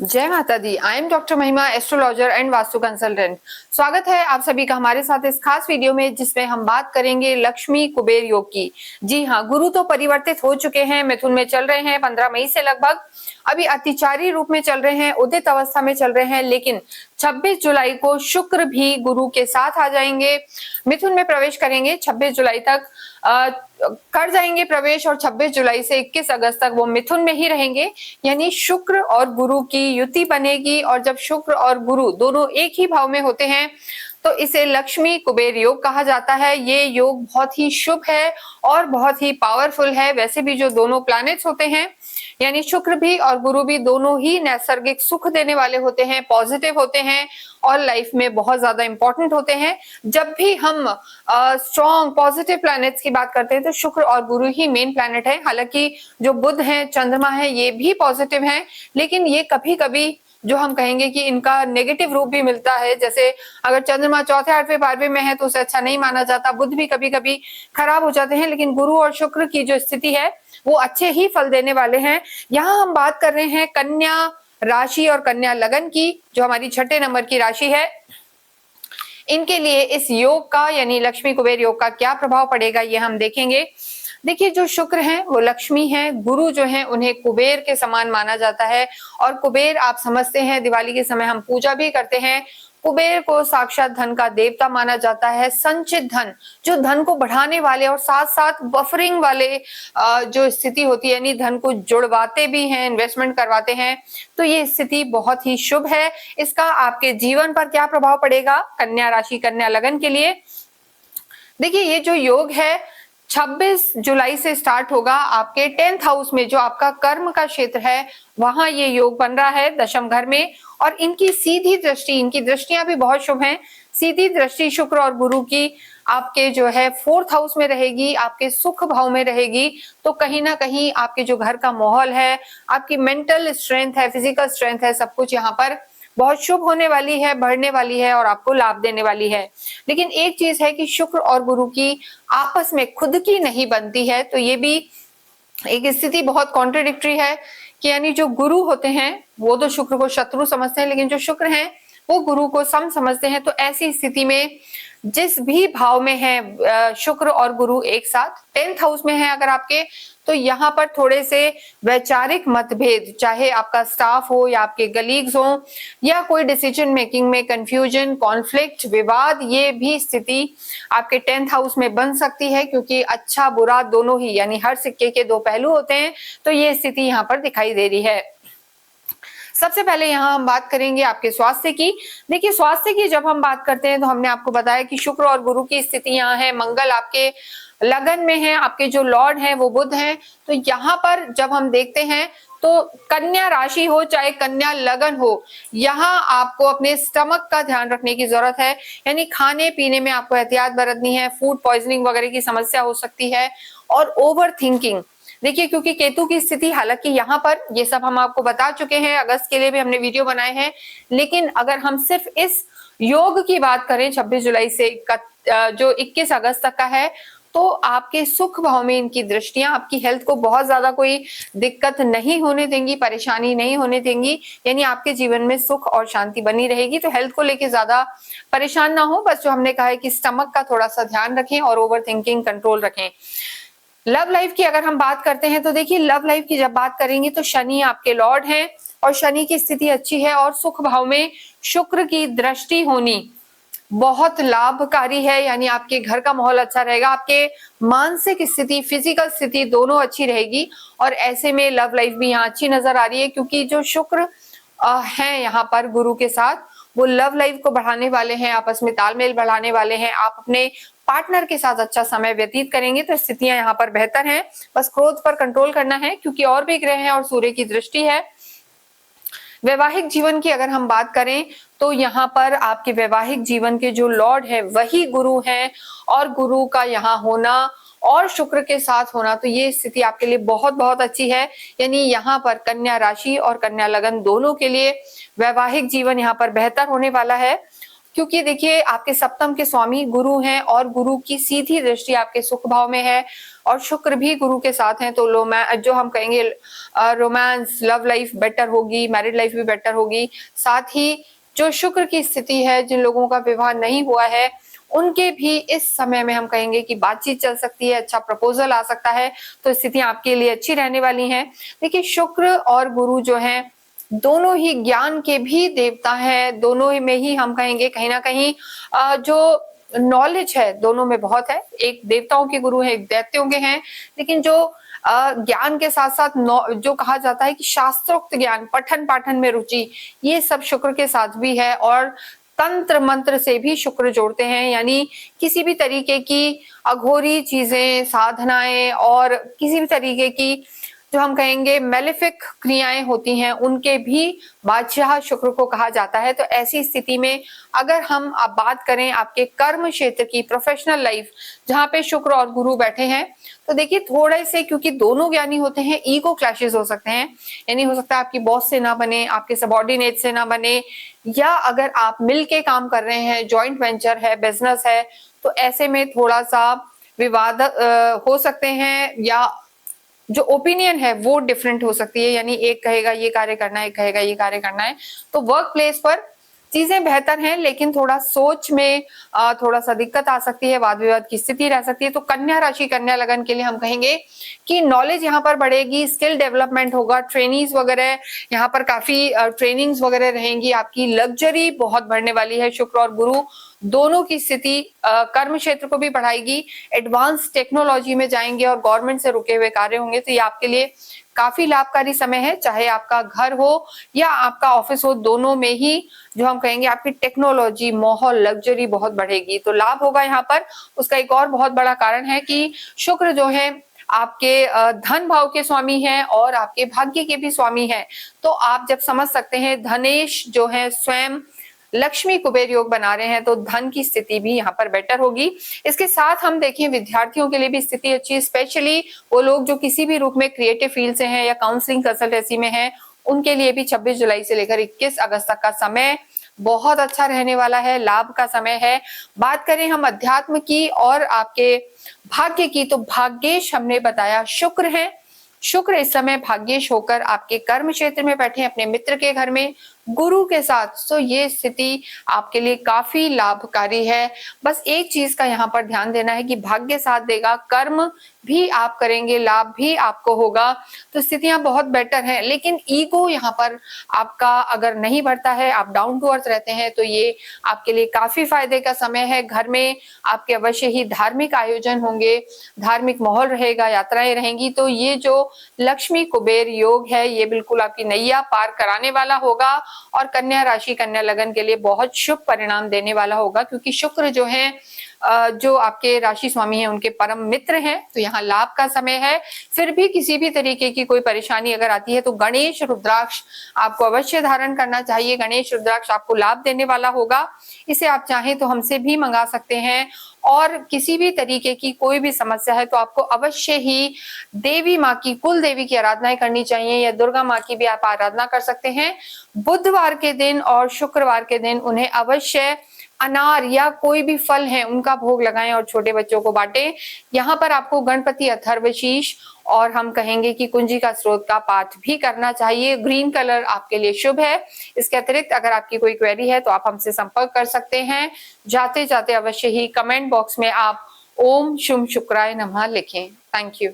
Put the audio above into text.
जय माता दी। I am doctor महिमा, एस्ट्रोलॉजर एंड वास्तु कंसल्टेंट। स्वागत है आप सभी का हमारे साथ इस खास वीडियो में, जिसमें हम बात करेंगे लक्ष्मी कुबेर योग की। जी हाँ, गुरु तो परिवर्तित हो चुके हैं, मिथुन में चल रहे हैं 15 मई से लगभग। अभी अतिचारी रूप में चल रहे हैं, उदित अवस्था में चल रहे हैं, लेकिन 26 जुलाई को शुक्र भी गुरु के साथ आ जाएंगे, मिथुन में प्रवेश करेंगे। 26 जुलाई तक कर जाएंगे प्रवेश, और 26 जुलाई से 21 अगस्त तक वो मिथुन में ही रहेंगे। यानी शुक्र और गुरु की युति बनेगी, और जब शुक्र और गुरु दोनों एक ही भाव में होते हैं तो इसे लक्ष्मी कुबेर योग कहा जाता है। ये योग बहुत ही शुभ है और बहुत ही पावरफुल है। वैसे भी जो दोनों प्लैनेट्स होते हैं, यानी शुक्र भी और गुरु भी, दोनों ही नैसर्गिक सुख देने वाले होते हैं, पॉजिटिव होते हैं और लाइफ में बहुत ज्यादा इंपॉर्टेंट होते हैं। जब भी हम स्ट्रॉन्ग पॉजिटिव प्लैनेट्स की बात करते हैं तो शुक्र और गुरु ही मेन प्लैनेट है। हालांकि जो बुध है, चंद्रमा है, ये भी पॉजिटिव हैं, लेकिन ये कभी कभी जो हम कहेंगे कि इनका नेगेटिव रूप भी मिलता है। जैसे अगर चंद्रमा चौथे, आठवें, 12वें में है तो उसे अच्छा नहीं माना जाता। बुध भी कभी कभी खराब हो जाते हैं, लेकिन गुरु और शुक्र की जो स्थिति है वो अच्छे ही फल देने वाले हैं। यहाँ हम बात कर रहे हैं कन्या राशि और कन्या लगन की, जो हमारी छठे नंबर की राशि है। इनके लिए इस योग का, यानी लक्ष्मी कुबेर योग का क्या प्रभाव पड़ेगा, ये हम देखेंगे। देखिए, जो शुक्र हैं वो लक्ष्मी हैं, गुरु जो हैं उन्हें कुबेर के समान माना जाता है। और कुबेर आप समझते हैं, दिवाली के समय हम पूजा भी करते हैं। कुबेर को साक्षात धन का देवता माना जाता है। संचित धन, जो धन को बढ़ाने वाले और साथ साथ बफरिंग वाले जो स्थिति होती है, यानी धन को जुड़वाते भी हैं, इन्वेस्टमेंट करवाते हैं, तो ये स्थिति बहुत ही शुभ है। इसका आपके जीवन पर क्या प्रभाव पड़ेगा कन्या राशि कन्या लगन के लिए? देखिए, ये जो योग है 26 जुलाई से स्टार्ट होगा आपके 10th हाउस में, जो आपका कर्म का क्षेत्र है, वहां ये योग बन रहा है दशम घर में। और इनकी सीधी दृष्टि, इनकी दृष्टियां भी बहुत शुभ हैं। सीधी दृष्टि शुक्र और गुरु की आपके जो है 4th हाउस में रहेगी, आपके सुख भाव में रहेगी। तो कहीं ना कहीं आपके जो घर का माहौल है, आपकी मेंटल स्ट्रेंथ है, फिजिकल स्ट्रेंथ है, सब कुछ यहाँ पर बहुत शुभ होने वाली है, बढ़ने वाली है और आपको लाभ देने वाली है। लेकिन एक चीज है कि शुक्र और गुरु की आपस में खुद की नहीं बनती है, तो ये भी एक स्थिति बहुत कॉन्ट्रडिक्टरी है कि यानी जो गुरु होते हैं वो तो शुक्र को शत्रु समझते हैं, लेकिन जो शुक्र हैं वो गुरु को सम समझते हैं। तो ऐसी स्थिति में जिस भी भाव में है शुक्र और गुरु एक साथ, 10th हाउस में है अगर आपके, तो यहाँ पर थोड़े से वैचारिक मतभेद, चाहे आपका स्टाफ हो या आपके कलीग्स हो, या कोई डिसीजन मेकिंग में कंफ्यूजन, कॉन्फ्लिक्ट, विवाद, ये भी स्थिति आपके 10th हाउस में बन सकती है। क्योंकि अच्छा बुरा दोनों ही, यानी हर सिक्के के दो पहलू होते हैं, तो ये स्थिति यहाँ पर दिखाई दे रही है। सबसे पहले यहाँ हम बात करेंगे आपके स्वास्थ्य की। देखिए, स्वास्थ्य की जब हम बात करते हैं तो हमने आपको बताया कि शुक्र और गुरु की स्थिति यहाँ है, मंगल आपके लगन में है, आपके जो लॉर्ड हैं वो बुध हैं। तो यहाँ पर जब हम देखते हैं तो कन्या राशि हो चाहे कन्या लगन हो, यहाँ आपको अपने स्टमक का ध्यान रखने की जरूरत है। यानी खाने पीने में आपको एहतियात बरतनी है, फूड पॉइजनिंग वगैरह की समस्या हो सकती है। और ओवर थिंकिंग, देखिए, क्योंकि केतु की स्थिति, हालांकि यहाँ पर ये सब हम आपको बता चुके हैं, अगस्त के लिए भी हमने वीडियो बनाए हैं, लेकिन अगर हम सिर्फ इस योग की बात करें 26 जुलाई से जो 21 अगस्त तक का है, तो आपके सुख भाव में इनकी दृष्टियां आपकी हेल्थ को बहुत ज्यादा कोई दिक्कत नहीं होने देंगी, परेशानी नहीं होने देंगी। यानी आपके जीवन में सुख और शांति बनी रहेगी। तो हेल्थ को लेके ज्यादा परेशान ना हो, बस जो हमने कहा है कि स्टमक का थोड़ा सा ध्यान रखें और ओवर थिंकिंग कंट्रोल रखें। लव लाइफ की अगर हम बात करते हैं तो देखिए, लव लाइफ की जब बात करेंगे तो शनि आपके लॉर्ड हैं और शनि की स्थिति अच्छी है, और सुख भाव में शुक्र की दृष्टि होनी बहुत लाभकारी है। यानी आपके घर का माहौल अच्छा रहेगा, आपके मानसिक स्थिति, फिजिकल स्थिति दोनों अच्छी रहेगी। और ऐसे में लव लाइफ भी यहाँ अच्छी नजर आ रही है, क्योंकि जो शुक्र है यहाँ पर गुरु के साथ, वो लव लाइफ को बढ़ाने वाले हैं, आपस में तालमेल बढ़ाने वाले हैं। आप अपने पार्टनर के साथ अच्छा समय व्यतीत करेंगे, तो स्थितियां यहाँ पर बेहतर हैं। बस क्रोध पर कंट्रोल करना है, क्योंकि और भी ग्रह हैं और सूर्य की दृष्टि है। वैवाहिक जीवन की अगर हम बात करें तो यहाँ पर आपके वैवाहिक जीवन के जो लॉर्ड है वही गुरु हैं, और गुरु का यहाँ होना और शुक्र के साथ होना, तो ये स्थिति आपके लिए बहुत बहुत अच्छी है। यानी यहाँ पर कन्या राशि और कन्या लगन दोनों के लिए वैवाहिक जीवन यहाँ पर बेहतर होने वाला है। क्योंकि देखिए आपके सप्तम के स्वामी गुरु हैं और गुरु की सीधी दृष्टि आपके सुख भाव में है और शुक्र भी गुरु के साथ हैं, तो जो हम कहेंगे रोमांस, लव लाइफ बेटर होगी, मैरिड लाइफ भी बेटर होगी। साथ ही जो शुक्र की स्थिति है, जिन लोगों का विवाह नहीं हुआ है उनके भी इस समय में हम कहेंगे कि बातचीत चल सकती है, अच्छा प्रपोजल आ सकता है, तो स्थितियां आपके लिए अच्छी रहने वाली हैं। देखिए शुक्र और गुरु जो हैं दोनों ही ज्ञान के भी देवता हैं, दोनों ही में ही हम कहेंगे कहीं ना कहीं जो नॉलेज है दोनों में बहुत है। एक देवताओं के गुरु हैं, एक दैत्यों के हैं, लेकिन जो ज्ञान के साथ साथ जो कहा जाता है कि शास्त्रोक्त ज्ञान, पठन पाठन में रुचि, ये सब शुक्र के साथ भी है। और तंत्र मंत्र से भी शुक्र जोड़ते हैं, यानी किसी भी तरीके की अघोरी चीजें, साधनाएं और किसी भी तरीके की जो हम कहेंगे मेलेफिक क्रियाएं होती हैं उनके भी बादशाह शुक्र को कहा जाता है। तो ऐसी स्थिति में अगर हम अब बात करें आपके कर्म क्षेत्र की, प्रोफेशनल लाइफ जहां पे शुक्र और गुरु बैठे हैं, तो देखिए थोड़े से, क्योंकि दोनों ज्ञानी होते हैं, ईगो क्लैशेस हो सकते हैं। यानी हो सकता है आपकी बॉस से ना बने, आपके सबॉर्डिनेट से ना बने, या अगर आप मिल के काम कर रहे हैं, जॉइंट वेंचर है, बिजनेस है, तो ऐसे में थोड़ा सा विवाद हो सकते हैं, या जो ओपिनियन है वो डिफरेंट हो सकती है। यानी एक कहेगा ये कार्य करना है, एक कहेगा ये कार्य करना है। तो वर्क प्लेस पर चीजें बेहतर हैं, लेकिन थोड़ा सोच में थोड़ा सा दिक्कत आ सकती है, वाद विवाद की स्थिति रह सकती है। तो कन्या राशि, कन्या लगन के लिए हम कहेंगे कि नॉलेज यहाँ पर बढ़ेगी, स्किल डेवलपमेंट होगा, ट्रेनिंग्स वगैरह यहाँ पर काफी ट्रेनिंग्स वगैरह रहेंगी, आपकी लग्जरी बहुत बढ़ने वाली है। शुक्र और गुरु दोनों की स्थिति कर्म क्षेत्र को भी बढ़ाएगी, एडवांस टेक्नोलॉजी में जाएंगे और गवर्नमेंट से रुके हुए कार्य होंगे। तो ये आपके लिए काफी लाभकारी समय है, चाहे आपका घर हो या आपका ऑफिस हो, दोनों में ही जो हम कहेंगे आपकी टेक्नोलॉजी, माहौल, लग्जरी बहुत बढ़ेगी, तो लाभ होगा यहाँ पर। उसका एक और बहुत बड़ा कारण है कि शुक्र जो है आपके धन भाव के स्वामी हैं और आपके भाग्य के भी स्वामी हैं। तो आप जब समझ सकते हैं धनेश जो है स्वयं लक्ष्मी कुबेर योग बना रहे हैं, तो धन की स्थिति भी यहाँ पर बेटर होगी। इसके साथ हम देखें विद्यार्थियों के लिए भी स्थिति अच्छी है, स्पेशली वो लोग जो किसी भी रूप में क्रिएटिव फील्ड से हैं या काउंसलिंग कंसल्टेंसी में हैं, उनके लिए भी 26 जुलाई से लेकर 21 अगस्त तक का समय बहुत अच्छा रहने वाला है, लाभ का समय है। बात करें हम अध्यात्म की और आपके भाग्य की, तो भाग्येश हमने बताया शुक्र है। शुक्र इस समय भाग्येश होकर आपके कर्म क्षेत्र में बैठे अपने मित्र के घर में गुरु के साथ, तो ये स्थिति आपके लिए काफी लाभकारी है। बस एक चीज का यहाँ पर ध्यान देना है कि भाग्य साथ देगा, कर्म भी आप करेंगे, लाभ भी आपको होगा, तो स्थितियां बहुत बेटर हैं। लेकिन ईगो यहाँ पर आपका अगर नहीं बढ़ता है, आप डाउन टू अर्थ रहते हैं, तो ये आपके लिए काफी फायदे का समय है। घर में आपके अवश्य ही धार्मिक आयोजन होंगे, धार्मिक माहौल रहेगा, यात्राएं रहेंगी, तो ये जो लक्ष्मी कुबेर योग है ये बिल्कुल आपकी नैया पार कराने वाला होगा और कन्या राशि, कन्या लगन के लिए बहुत शुभ परिणाम देने वाला होगा, क्योंकि शुक्र जो है जो आपके राशि स्वामी हैं उनके परम मित्र हैं, तो यहाँ लाभ का समय है। फिर भी किसी भी तरीके की कोई परेशानी अगर आती है तो गणेश रुद्राक्ष आपको अवश्य धारण करना चाहिए। गणेश रुद्राक्ष आपको लाभ देने वाला होगा, इसे आप चाहें तो हमसे भी मंगा सकते हैं। और किसी भी तरीके की कोई भी समस्या है तो आपको अवश्य ही देवी माँ की, कुल देवी की आराधना करनी चाहिए, या दुर्गा माँ की भी आप आराधना कर सकते हैं। बुधवार के दिन और शुक्रवार के दिन उन्हें अवश्य अनार या कोई भी फल है उनका भोग लगाएं और छोटे बच्चों को बांटें। यहाँ पर आपको गणपति अथर्वशीष और हम कहेंगे कि कुंजिका स्रोत का पाठ भी करना चाहिए। ग्रीन कलर आपके लिए शुभ है। इसके अतिरिक्त अगर आपकी कोई क्वेरी है तो आप हमसे संपर्क कर सकते हैं। जाते जाते अवश्य ही कमेंट बॉक्स में आप ओम शुम शुक्राय नमः लिखें। Thank you.